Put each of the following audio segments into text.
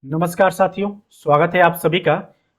नमस्कार साथियों, स्वागत है आप सभी का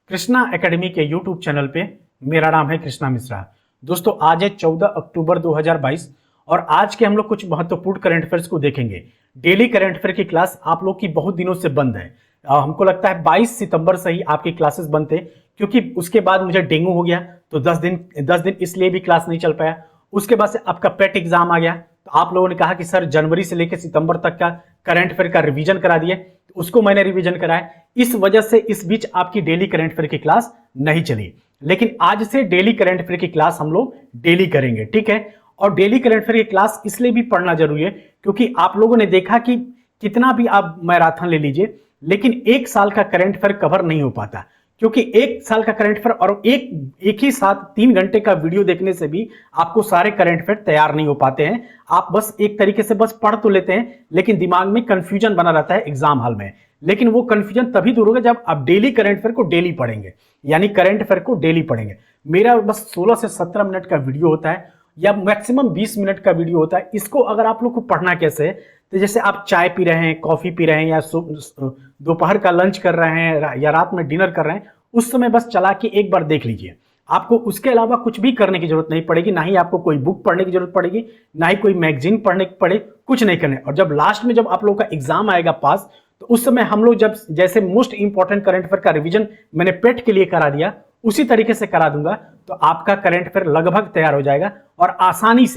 कृष्णा एकेडमी के यूट्यूब चैनल पे। मेरा नाम है कृष्णा मिश्रा। दोस्तों, आज है 14 अक्टूबर 2022 और आज के हम लोग कुछ महत्वपूर्ण करंट अफेयर्स को देखेंगे। डेली करंट अफेयर की क्लास आप लोग की बहुत दिनों से बंद है। हमको लगता है 22 सितंबर से ही आपकी क्लासेस बंद थे, क्योंकि उसके बाद मुझे डेंगू हो गया तो 10 दिन इसलिए भी क्लास नहीं चल पाया। उसके बाद से आपका पेट एग्जाम आ गया, तो आप लोगों ने कहा कि सर जनवरी से लेकर सितंबर तक का करंट अफेयर का रिवीजन करा दिए, तो उसको मैंने रिवीजन कराया। इस वजह से इस बीच आपकी डेली करंट अफेयर की क्लास नहीं चली, लेकिन आज से डेली करंट अफेयर की क्लास हम लोग डेली करेंगे, ठीक है। और डेली करंट अफेयर की क्लास इसलिए भी पढ़ना जरूरी है क्योंकि आप लोगों ने देखा कि कितना भी आप मैराथन ले लीजिए, लेकिन एक साल का करंट अफेयर कवर नहीं हो पाता, क्योंकि एक साल का करंट अफेयर और एक ही साथ 3 घंटे का वीडियो देखने से भी आपको सारे करंट अफेयर तैयार नहीं हो पाते हैं। आप बस एक तरीके से बस पढ़ तो लेते हैं, लेकिन दिमाग में कंफ्यूजन बना रहता है एग्जाम हॉल में। लेकिन वो कंफ्यूजन तभी दूर होगा जब आप डेली करंट अफेयर को डेली पढ़ेंगे, यानी करंट अफेयर को डेली पढ़ेंगे। मेरा बस 16 से 17 मिनट का वीडियो होता है या मैक्सिमम 20 मिनट का वीडियो होता है। इसको अगर आप लोग को पढ़ना कैसे है, तो जैसे आप चाय पी रहे हैं, कॉफी पी रहे हैं, या दोपहर का लंच कर रहे हैं या रात में डिनर कर रहे हैं, उस समय बस चला के एक बार देख लीजिए। आपको उसके अलावा कुछ भी करने की जरूरत नहीं पड़ेगी, ना ही आपको कोई बुक पढ़ने की जरूरत पड़ेगी, ना ही कोई मैगजीन पढ़ने की पड़े, कुछ नहीं करने। और जब लास्ट में जब आप लोगों का एग्जाम आएगा पास, तो उस समय हम लोग जब जैसे मोस्ट इंपॉर्टेंट करंट अफेयर का रिवीजन मैंने पेट के लिए करा दिया, उसी तरीके से करा दूंगा, तो आपका करंट अफेयर लगभग तैयार हो जाएगा। और आसानी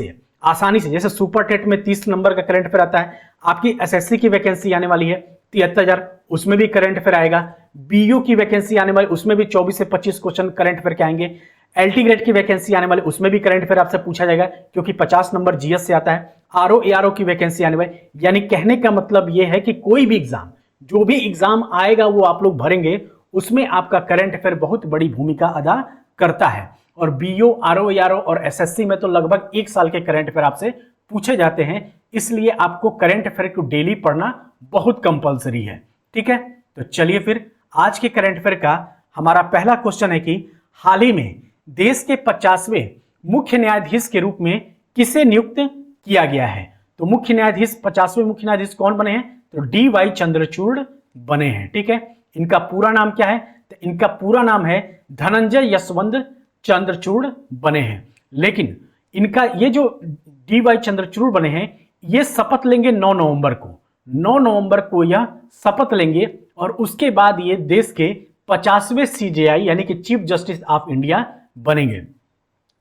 से जैसे सुपर टेट में 30 नंबर का करंट अफेयर आता है, आपकी एसएससी की वैकेंसी आने वाली है 73,000, उसमें भी करंट अफेयर आएगा। बीयू की वैकेंसी आने वाली, उसमें भी 24 से 25 क्वेश्चन करंट अफेयर के आएंगे। एलटी ग्रेड की वैकेंसी आने वाली, उसमें भी करंट अफेयर आपसे पूछा जाएगा, क्योंकि 50 नंबर जीएस से आता है। आरओ एआरओ की वैकेंसी आने वाली, यानी कहने का मतलब यह है कि कोई भी एग्जाम, जो भी एग्जाम आएगा वो आप लोग भरेंगे, उसमें आपका करंट अफेयर बहुत बड़ी भूमिका अदा करता है। और बीओ, आरओ एआरओ और एसएससी में तो लगभग एक साल के करंट अफेयर आपसे पूछे जाते हैं, इसलिए आपको करंट अफेयर को डेली पढ़ना बहुत कंपलसरी है, ठीक है। तो चलिए फिर आज के करंट अफेयर का हमारा पहला क्वेश्चन है कि हाल ही में देश के 50वें मुख्य न्यायाधीश के रूप में किसे नियुक्त किया गया है। तो मुख्य न्यायाधीश, 50वें मुख्य न्यायाधीश कौन बने हैं, तो डी.वाई. चंद्रचूड़ बने हैं, ठीक है। इनका पूरा नाम क्या है, तो इनका पूरा नाम है धनंजय यशवंत चंद्रचूड़ बने हैं। लेकिन इनका ये जो डी.वाई. चंद्रचूड़ बने हैं, ये शपथ लेंगे 9 नवंबर को। 9 नवंबर को यह शपथ लेंगे और उसके बाद ये देश के 50वें सीजेआई यानी कि चीफ जस्टिस ऑफ इंडिया बनेंगे।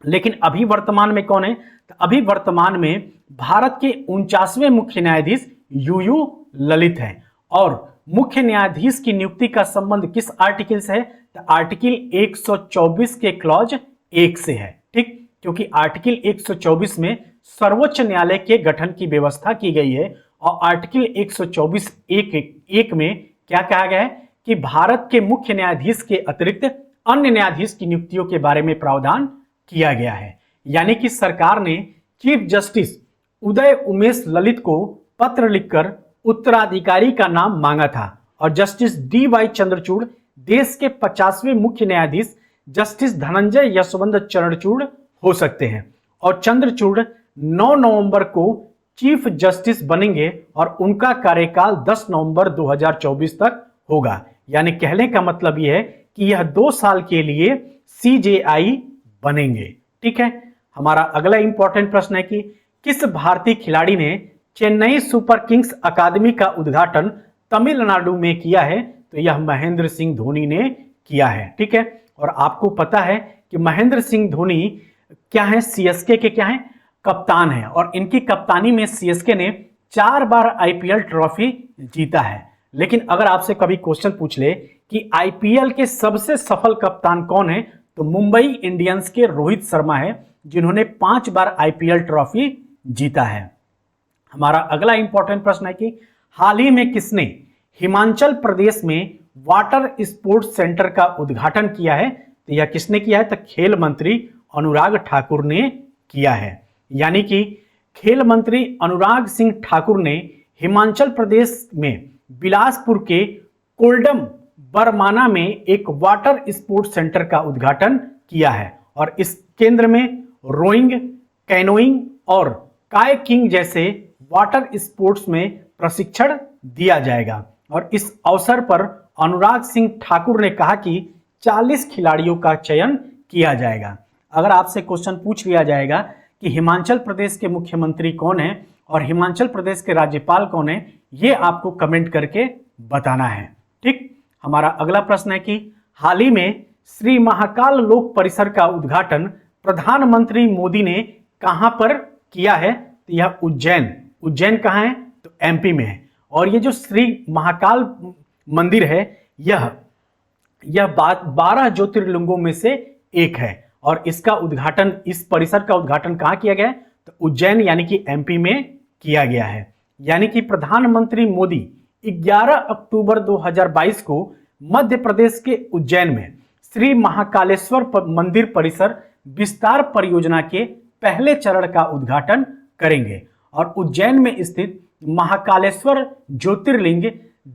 लेकिन अभी वर्तमान में कौन है, तो अभी वर्तमान में भारत के 49वें मुख्य न्यायाधीश यूयू ललित हैं। और मुख्य न्यायाधीश की नियुक्ति का संबंध किस आर्टिकल से है, तो आर्टिकल 124 के क्लॉज 1 से है, ठीक। क्योंकि आर्टिकल 124 में सर्वोच्च न्यायालय के गठन की व्यवस्था की गई है, और आर्टिकल 124(1) में क्या कहा गया है कि भारत के मुख्य न्यायाधीश के अतिरिक्त अन्य न्यायाधीश की नियुक्तियों के बारे में प्रावधान किया गया है। यानी कि सरकार ने चीफ जस्टिस उदय उमेश ललित को पत्र लिखकर उत्तराधिकारी का नाम मांगा था, और जस्टिस डी.वाई. चंद्रचूड़ देश के 50वें मुख्य न्यायाधीश जस्टिस धनंजय यशवंत चंद्रचूड़ हो सकते हैं। और चंद्रचूड़ 9 नवंबर को चीफ जस्टिस बनेंगे और उनका कार्यकाल 10 नवंबर 2024 तक होगा। यानी कहने का मतलब यह है कि यह 2 साल के लिए सीजेआई बनेंगे, ठीक है। हमारा अगला इंपॉर्टेंट प्रश्न है कि किस भारतीय खिलाड़ी ने चेन्नई सुपर किंग्स अकादमी का उद्घाटन तमिलनाडु में किया है, तो यह महेंद्र सिंह धोनी ने किया है, ठीक है। और आपको पता है कि महेंद्र सिंह धोनी क्या है, सीएसके के क्या है, कप्तान है। और इनकी कप्तानी में सीएसके ने 4 बार आईपीएल ट्रॉफी जीता है। लेकिन अगर आपसे कभी क्वेश्चन पूछ ले कि आईपीएल के सबसे सफल कप्तान कौन है, तो मुंबई इंडियंस के रोहित शर्मा है, जिन्होंने 5 बार आईपीएल ट्रॉफी जीता है। हमारा अगला इंपॉर्टेंट प्रश्न है कि हाल ही में किसने हिमाचल प्रदेश में वाटर स्पोर्ट्स सेंटर का उद्घाटन किया है, तो यह किसने किया है, तो खेल मंत्री अनुराग ठाकुर ने किया है। यानी कि खेल मंत्री अनुराग सिंह ठाकुर ने हिमाचल प्रदेश में बिलासपुर के कोल्डम बरमाना में एक वाटर स्पोर्ट्स सेंटर का उद्घाटन किया है। और इस केंद्र में रोइंग, कैनोइंग और कायाकिंग जैसे वाटर स्पोर्ट्स में प्रशिक्षण दिया जाएगा। और इस अवसर पर अनुराग सिंह ठाकुर ने कहा कि 40 खिलाड़ियों का चयन किया जाएगा। अगर आपसे क्वेश्चन पूछ लिया जाएगा कि हिमाचल प्रदेश के मुख्यमंत्री कौन है और हिमाचल प्रदेश के राज्यपाल कौन है, ये आपको कमेंट करके बताना है। ठीक, हमारा अगला प्रश्न है कि हाल ही में श्री महाकाल लोक परिसर का उद्घाटन प्रधानमंत्री मोदी ने कहां पर किया है? तो यह उज्जैन कहां है? तो एमपी में है। और ये जो श्री महाकाल मंदिर है, यह 12 ज्योतिर्लिंगों में से एक है और इसका उद्घाटन, इस परिसर का उद्घाटन कहां किया गया है? तो उज्जैन यानी कि एमपी में किया गया है। यानी कि प्रधानमंत्री मोदी 11 अक्टूबर 2022 को मध्य प्रदेश के उज्जैन में श्री महाकालेश्वर मंदिर परिसर विस्तार परियोजना के पहले चरण का उद्घाटन करेंगे। और उज्जैन में स्थित महाकालेश्वर ज्योतिर्लिंग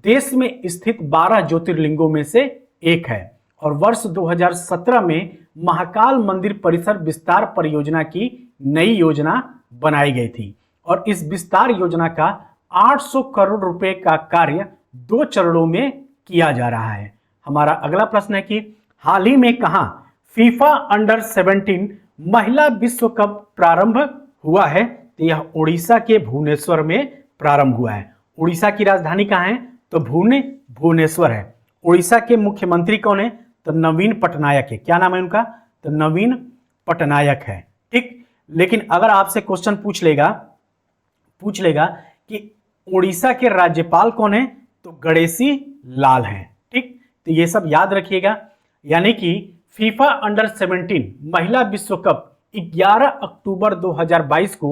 देश में स्थित 12 ज्योतिर्लिंगों में से एक है और वर्ष 2017 में महाकाल मंदिर परिसर विस्तार परियोजना की नई योजना बनाई गई थी और इस विस्तार योजना का 800 करोड़ रुपए का कार्य 2 चरणों में किया जा रहा है। हमारा अगला प्रश्न है कि हाल ही में कहां फीफा अंडर 17 महिला विश्व कप प्रारंभ हुआ है? तो यह उड़ीसा के भुवनेश्वर में प्रारंभ हुआ है। उड़ीसा की राजधानी कहां है? तो भुवनेश्वर है। उड़ीसा के मुख्यमंत्री कौन है? तो नवीन पटनायक है। क्या नाम है उनका? तो नवीन पटनायक है। ठीक, लेकिन अगर आपसे क्वेश्चन पूछ लेगा कि उड़ीसा के राज्यपाल कौन है? तो गणेशी लाल हैं। ठीक, तो ये सब याद रखिएगा। यानी कि फीफा अंडर 17 महिला विश्व कप 11 अक्टूबर 2022 को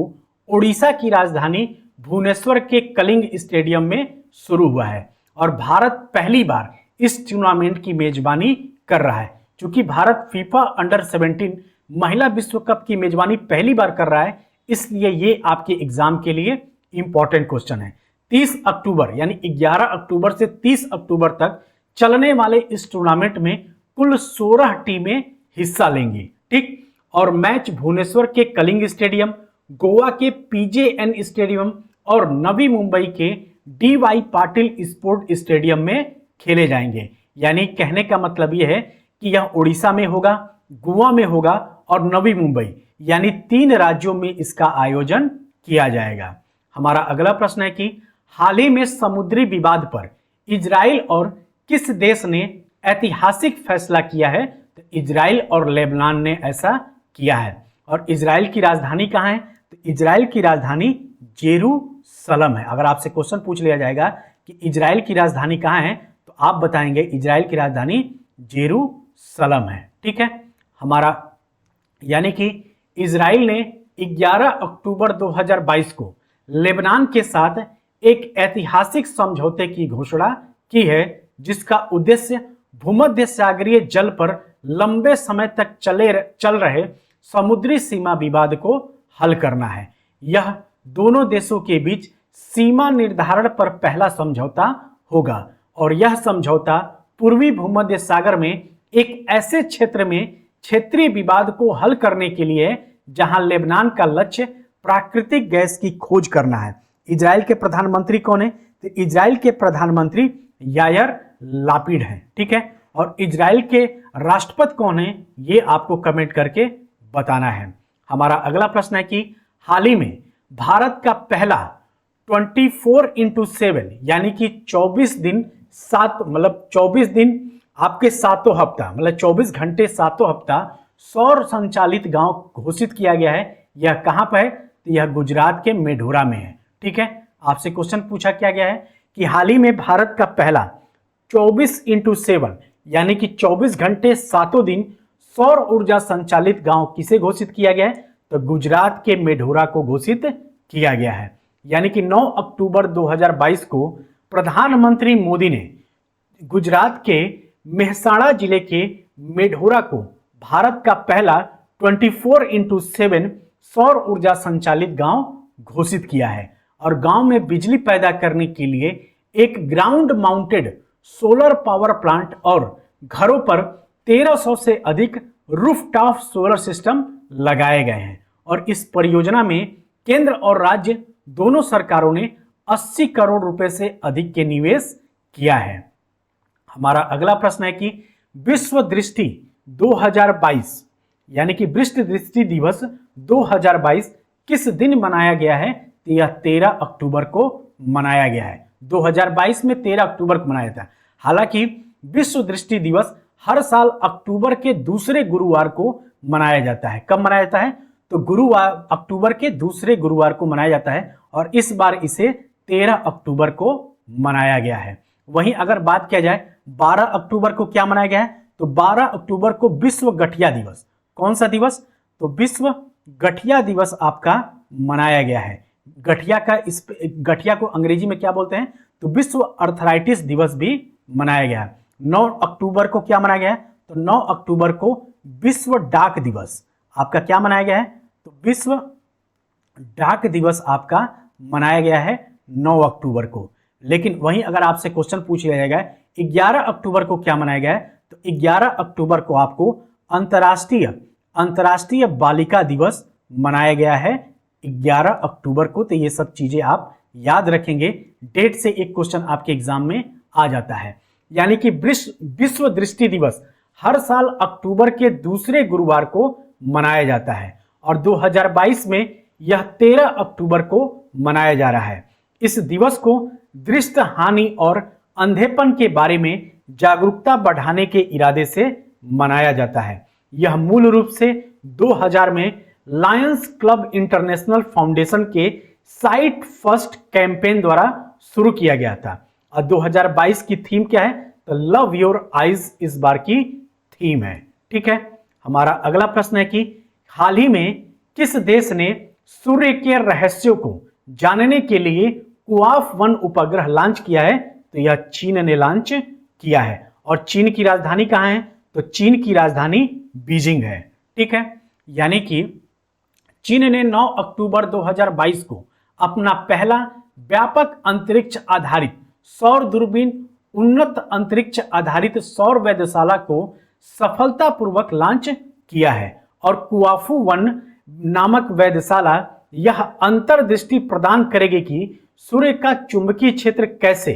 उड़ीसा की राजधानी भुवनेश्वर के कलिंग स्टेडियम में शुरू हुआ है और भारत पहली बार इस टूर्नामेंट की मेजबानी कर रहा है। क्योंकि भारत फीफा अंडर 17 महिला विश्व कप की मेजबानी पहली बार कर रहा है, इसलिए ये आपके एग्जाम के लिए इंपॉर्टेंट क्वेश्चन है। 30 अक्टूबर यानी 11 अक्टूबर से 30 अक्टूबर तक चलने वाले इस टूर्नामेंट में कुल 16 टीमें हिस्सा लेंगी। ठीक, और मैच भुवनेश्वर के कलिंग स्टेडियम, गोवा के पीजेएन स्टेडियम और नवी मुंबई के डीवाई पाटिल स्पोर्ट स्टेडियम में खेले जाएंगे। यानी कहने का मतलब यह है कि यह उड़ीसा में होगा, गोवा में होगा और नवी मुंबई, यानी 3 राज्यों में इसका आयोजन किया जाएगा। हमारा अगला प्रश्न है कि हाल ही में समुद्री विवाद पर इजराइल और किस देश ने ऐतिहासिक फैसला किया है? तो इजराइल और लेबनान ने ऐसा किया है। और इजराइल की राजधानी कहां है? तो इजराइल की राजधानी जेरूसलम है। अगर आपसे क्वेश्चन पूछ लिया जाएगा कि इजराइल की राजधानी कहां है, तो आप बताएंगे इजराइल की राजधानी जेरूसलम है। ठीक है, हमारा यानी कि इजराइल ने 11 अक्टूबर 2022 को लेबनान के साथ एक ऐतिहासिक समझौते की घोषणा की है, जिसका उद्देश्य भूमध्य सागरीय जल पर लंबे समय तक चल रहे समुद्री सीमा विवाद को हल करना है। यह दोनों देशों के बीच सीमा निर्धारण पर पहला समझौता होगा और यह समझौता पूर्वी भूमध्य सागर में एक ऐसे क्षेत्र में क्षेत्रीय विवाद को हल करने के लिए जहां लेबनान का लक्ष्य प्राकृतिक गैस की खोज करना है। इजराइल के प्रधानमंत्री कौन है? तो इजराइल के प्रधानमंत्री यायर लापिड हैं। ठीक है, और इजराइल के राष्ट्रपति कौन है, ये आपको कमेंट करके बताना है। हमारा अगला प्रश्न है कि हाल ही में भारत का पहला 24x7 यानी कि 24 दिन 24 दिन आपके सातों हफ्ता 24 घंटे सातों हफ्ता सौर संचालित गांव घोषित किया गया है। यह कहां पर है? तो यह गुजरात के मेढोरा में है। ठीक है, आपसे क्वेश्चन पूछा क्या गया है कि हाल ही में भारत का पहला 24x7 यानी कि 24 घंटे सातों दिन सौर ऊर्जा संचालित गांव किसे घोषित किया गया है? तो गुजरात के मेढोरा को घोषित किया गया है। यानी कि 9 अक्टूबर 2022 को प्रधानमंत्री मोदी ने गुजरात के मेहसाणा जिले के मेढोरा को भारत का पहला 24x7 सौर ऊर्जा संचालित गांव घोषित किया है और गांव में बिजली पैदा करने के लिए एक ground mounted solar power plant और घरों पर 1300 से अधिक रूफटॉप सोलर सिस्टम लगाए गए हैं। और इस परियोजना में केंद्र और राज्य दोनों सरकारों ने 80 करोड़ रुपए से अधिक के निवेश किया है। हमारा अगला प्रश्न है कि विश्व दृष्टि 2022 यानी कि विश्व दृष्टि दिवस 2022 किस दिन मनाया गया है? तो यह 13 अक्टूबर को मनाया गया है। 2022 में 13 अक्टूबर को मनाया था। हालांकि विश्व दृष्टि दिवस हर साल अक्टूबर के दूसरे गुरुवार को मनाया जाता है। कब मनाया जाता है? तो गुरुवार, अक्टूबर के दूसरे गुरुवार को मनाया जाता है और इस बार इसे 13 अक्टूबर को मनाया गया है। वहीं अगर बात किया जाए 12 अक्टूबर को क्या मनाया गया है? तो 12 अक्टूबर को विश्व गठिया दिवस। कौन सा दिवस? तो विश्व गठिया दिवस आपका मनाया गया है। गठिया को अंग्रेजी में क्या बोलते हैं? तो विश्व अर्थराइटिस दिवस भी मनाया गया है। 9 अक्टूबर को क्या मनाया गया है? तो 9 अक्टूबर को विश्व डाक दिवस आपका क्या मनाया गया है? तो विश्व डाक दिवस आपका मनाया गया है 9 अक्टूबर को। लेकिन वहीं अगर आपसे क्वेश्चन पूछ लिया जाएगा 11 अक्टूबर को क्या मनाया गया है? तो 11 अक्टूबर को आपको अंतर्राष्ट्रीय बालिका दिवस मनाया गया है 11 अक्टूबर को। तो ये सब चीजें आप याद रखेंगे, डेट से एक क्वेश्चन आपके एग्जाम में आ जाता है। यानी कि विश्व दृष्टि दिवस हर साल अक्टूबर के दूसरे गुरुवार को मनाया जाता है और 2022 में यह 13 अक्टूबर को मनाया जा रहा है। इस दिवस को दृष्टि हानि और अंधेपन के बारे में जागरूकता बढ़ाने के इरादे से मनाया जाता है। यह मूल रूप से 2000 में लायंस क्लब इंटरनेशनल फाउंडेशन के साइट फर्स्ट कैंपेन द्वारा शुरू किया गया था। और 2022 की थीम क्या है? तो लव योर आइज इस बार की थीम है। ठीक है। हमारा अगला प्रश्न है कि हाल ही में किस देश ने सूर्य के रहस्यों को जानने के लिए कुआफ-1 उपग्रह लॉन्च किया है? तो यह चीन ने लॉन्च किया है। और चीन की राजधानी कहां है? तो चीन की राजधानी बीजिंग है। ठीक है। यानी कि चीन ने 9 अक्टूबर 2022 को अपना पहला व्यापक अंतरिक्ष आधारित सौर दूरबीन उन्नत अंतरिक्ष आधारित सौर वेधशाला को सफलतापूर्वक लॉन्च किया है। और कुआफ-1 नामक वेधशाला यह अंतर्दृष्टि प्रदान करेगी कि सूर्य का चुंबकीय क्षेत्र कैसे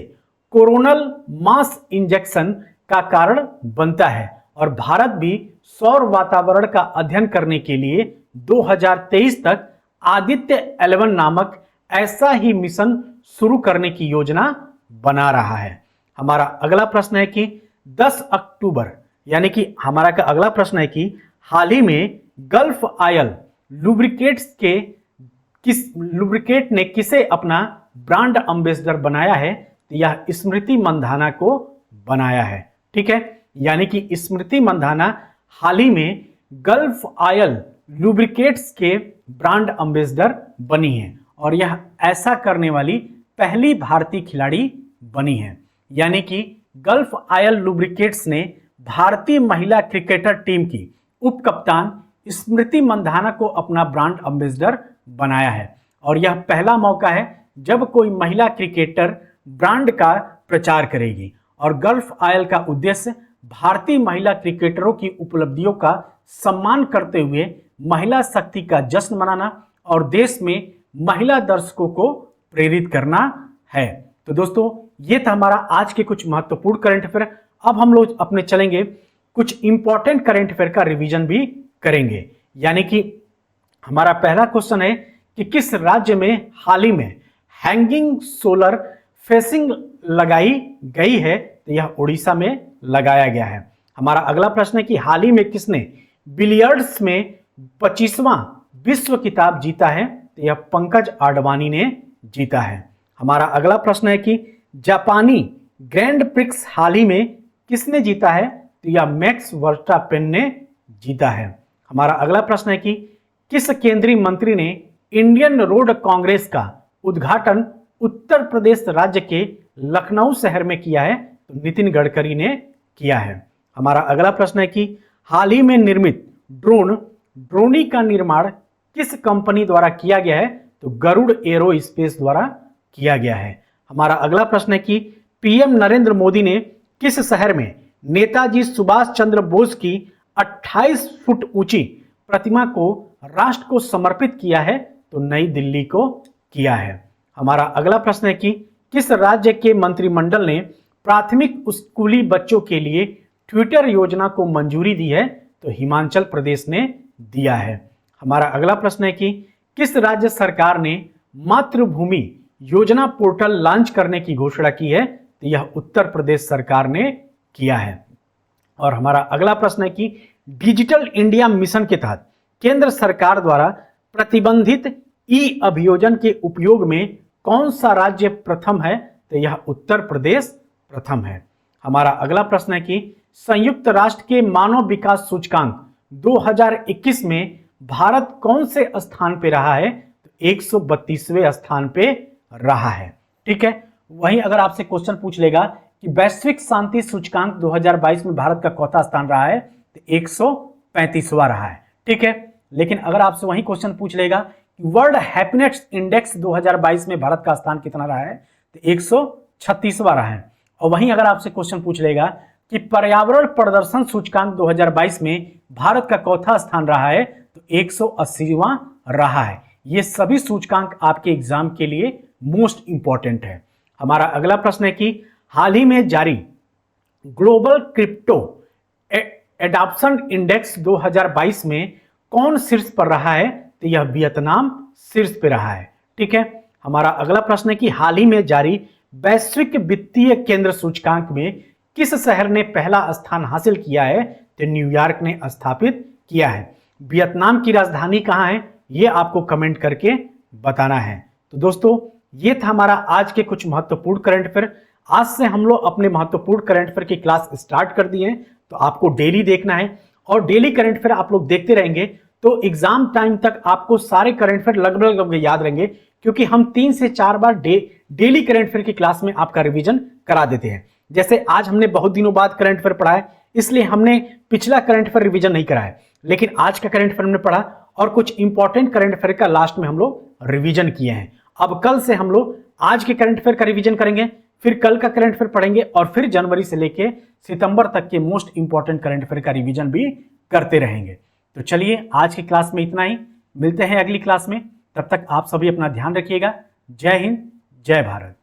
कोरोनल मास इंजेक्शन का कारण बनता है। और भारत भी सौर वातावरण का अध्ययन करने के लिए 2023 तक आदित्य 11 नामक ऐसा ही मिशन शुरू करने की योजना बना रहा है। हमारा अगला प्रश्न है कि 10 अक्टूबर यानी कि हमारा का अगला प्रश्न है कि हाल ही में गल्फ ऑयल लुब्रिकेट ने किसे अपना ब्रांड एम्बेसडर बनाया है? तो यह स्मृति मंधाना को बनाया है। ठीक है। यानी कि स्मृति मंधाना हाल ही में गल्फ ऑयल लुब्रिकेट्स के ब्रांड एम्बेसडर बनी है और यह ऐसा करने वाली पहली भारतीय खिलाड़ी बनी है। यानी कि गल्फ ऑयल लुब्रिकेट्स ने भारतीय महिला क्रिकेटर टीम की उप कप्तान स्मृति मंधाना को अपना ब्रांड एम्बेसडर बनाया है और यह पहला मौका है जब कोई महिला क्रिकेटर ब्रांड का प्रचार करेगी। और गल्फ ऑयल का उद्देश्य भारतीय महिला क्रिकेटरों की उपलब्धियों का सम्मान करते हुए महिला शक्ति का जश्न मनाना और देश में महिला दर्शकों को प्रेरित करना है। तो दोस्तों ये था हमारा आज के कुछ महत्वपूर्ण करंट अफेयर। अब हम लोग अपने चलेंगे कुछ इंपॉर्टेंट करंट अफेयर का रिवीजन भी करेंगे। यानी कि हमारा पहला क्वेश्चन है कि किस राज्य में हाल ही में हैंगिंग सोलर फेसिंग लगाई गई है? तो यह उड़ीसा में लगाया गया है। हमारा अगला प्रश्न है कि हाल ही में किसने बिलियर्ड्स में 25वां विश्व खिताब जीता है? तो यह पंकज आडवाणी ने जीता है। हमारा अगला प्रश्न है कि जापानी ग्रैंड प्रिक्स हाल ही में किसने जीता है? तो यह मैक्स वर्स्टापेन ने जीता है। हमारा अगला प्रश्न है कि किस केंद्रीय मंत्री ने इंडियन रोड कांग्रेस का उद्घाटन उत्तर प्रदेश राज्य के लखनऊ शहर में किया है? तो नितिन गडकरी ने किया है। हमारा अगला प्रश्न है कि हाल ही में निर्मित ड्रोनी का निर्माण किस कंपनी द्वारा किया गया है? तो गरुड़ एरो स्पेस द्वारा किया गया है। हमारा अगला प्रश्न है कि पीएम नरेंद्र मोदी ने किस शहर में नेताजी सुभाष चंद्र बोस की 28 फुट ऊंची प्रतिमा को राष्ट्र को समर्पित किया है? तो नई दिल्ली को किया है। हमारा अगला प्रश्न है कि किस राज्य के मंत्रिमंडल ने प्राथमिक स्कूली बच्चों के लिए ट्विटर योजना को मंजूरी दी है? तो हिमाचल प्रदेश ने दिया है। हमारा अगला प्रश्न है कि किस राज्य सरकार ने मातृभूमि योजना पोर्टल लॉन्च करने की घोषणा की है? तो यह उत्तर प्रदेश सरकार ने किया है। और हमारा अगला प्रश्न है कि डिजिटल इंडिया मिशन के तहत केंद्र सरकार द्वारा प्रतिबंधित ई अभियोजन के उपयोग में कौन सा राज्य प्रथम है? तो यह उत्तर प्रदेश प्रथम है। हमारा अगला प्रश्न है कि संयुक्त राष्ट्र के मानव विकास सूचकांक 2021 में भारत कौन से स्थान पे रहा है? तो 132वें स्थान पे रहा है। ठीक है, वहीं अगर आपसे क्वेश्चन पूछ लेगा कि वैश्विक शांति सूचकांक 2022 में भारत का कौथा स्थान रहा है? तो 135वां रहा है। ठीक है, लेकिन अगर आपसे वही क्वेश्चन पूछ लेगा कि वर्ल्ड हैप्पीनेस इंडेक्स 2022 में भारत का स्थान कितना रहा है? तो 136वां रहा है। और वहीं अगर आपसे क्वेश्चन पूछ लेगा कि पर्यावरण प्रदर्शन सूचकांक 2022 में भारत का कौथा स्थान रहा है? तो 180वां रहा है। ये सभी सूचकांक आपके एग्जाम के लिए मोस्ट इंपॉर्टेंट है। हमारा अगला प्रश्न है कि हाल ही में जारी ग्लोबल क्रिप्टो एडॉप्शन इंडेक्स 2022 में कौन शीर्ष पर रहा है? तो यह वियतनाम शीर्ष पर रहा है। ठीक है, हमारा अगला प्रश्न है कि हाल ही में जारी वैश्विक वित्तीय केंद्र सूचकांक में किस शहर ने पहला स्थान हासिल किया है? तो न्यूयॉर्क ने स्थापित किया है। वियतनाम की राजधानी कहां है? यह आपको कमेंट करके बताना है। तो दोस्तों, ये था हमारा आज के कुछ महत्वपूर्ण करंट अफेयर। आज से हम लोग अपने महत्वपूर्ण करंट अफेयर की क्लास स्टार्ट कर दिए हैं, तो आपको डेली देखना है और डेली करंट अफेयर आप लोग देखते रहेंगे तो एग्जाम टाइम तक आपको सारे करंट अफेयर लगभग याद रहेंगे, क्योंकि हम 3 से 4 बार डेली करंट अफेयर की क्लास में आपका रिवीजन करा देते हैं। जैसे आज हमने बहुत दिनों बाद करंट अफेयर पढ़ा है, इसलिए हमने पिछला करंट अफेयर रिवीजन नहीं करा है, लेकिन आज का करंट अफेयर हमने पढ़ा और कुछ इंपॉर्टेंट करंट अफेयर का लास्ट में हम लोग रिवीजन किए हैं। अब कल से हम लोग आज के करंट अफेयर का रिवीजन करेंगे, फिर कल का करंट अफेयर पढ़ेंगे और फिर जनवरी से लेके सितंबर तक के मोस्ट इंपॉर्टेंट करंट अफेयर का रिवीजन भी करते रहेंगे। तो चलिए, आज की क्लास में इतना ही, मिलते हैं अगली क्लास में। तब तक आप सभी अपना ध्यान रखिएगा। जय हिंद, जय भारत।